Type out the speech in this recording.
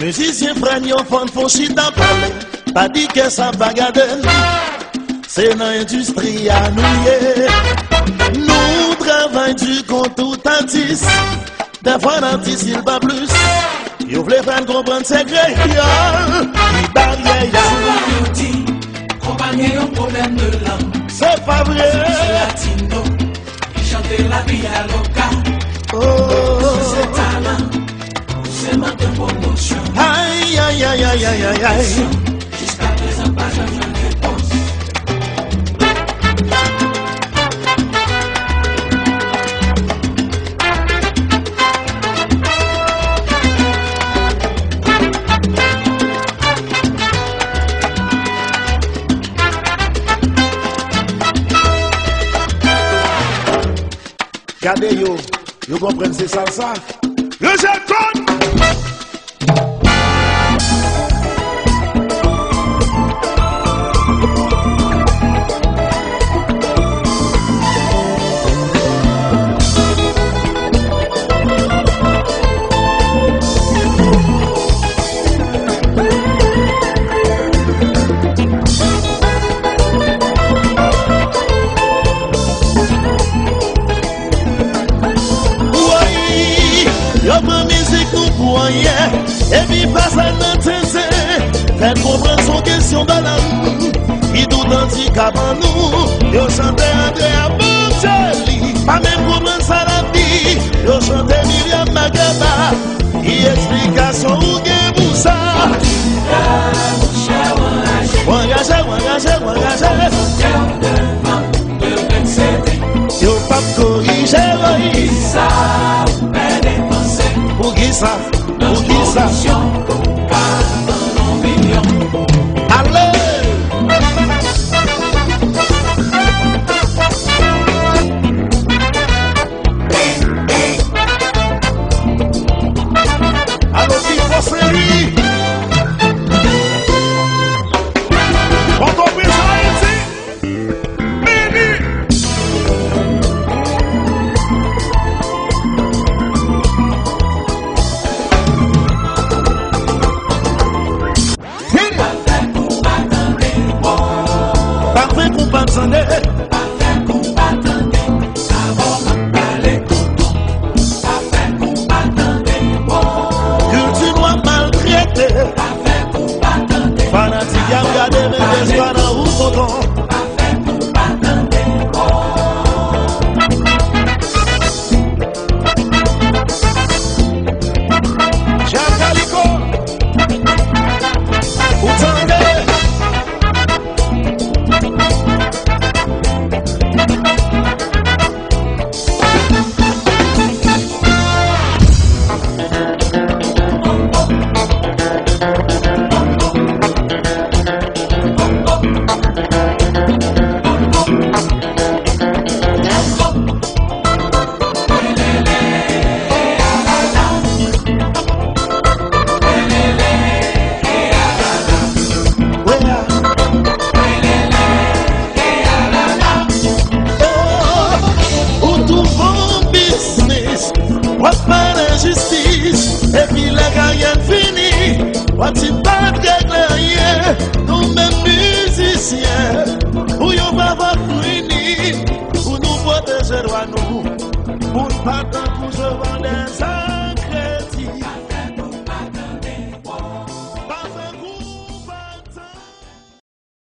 Musicien frère, yon font chita parler. Pas dit que ça va garder. C'est dans l'industrie à nous. Nous travaillons du compte tout artiste. Des fois l'artiste il va plus. Yo voulez faire comprendre ses créoles. Il barrière. Compagnie un problème de langue. C'est pas vrai. Latino. Qui chante la vie à local. Oh. C'est talent. C'est manque de promotion. Aïe aïe aïe aïe aïe aïe aïe. Jusqu'à présent pas jamais de réponse. Regardez yo comprenez c'est salsa. Le jeton. Et puis passe à notre faites comprendre son question dans la rue. Il tout handicap en nous. Yo chante Andrea Bocelli. Pas même comprendre ça la vie. Yo chante Miriam Makeba. Y explication ou gen pour ça. Engagé. Yo pas corriger. Pour qui ça? Allez! Allô, Vivo Série! On compris ça ici? Baby! Wati pas de rien, nous mêmes musiciens, où y'en va voir fini, pour nous protéger de nous, pour pas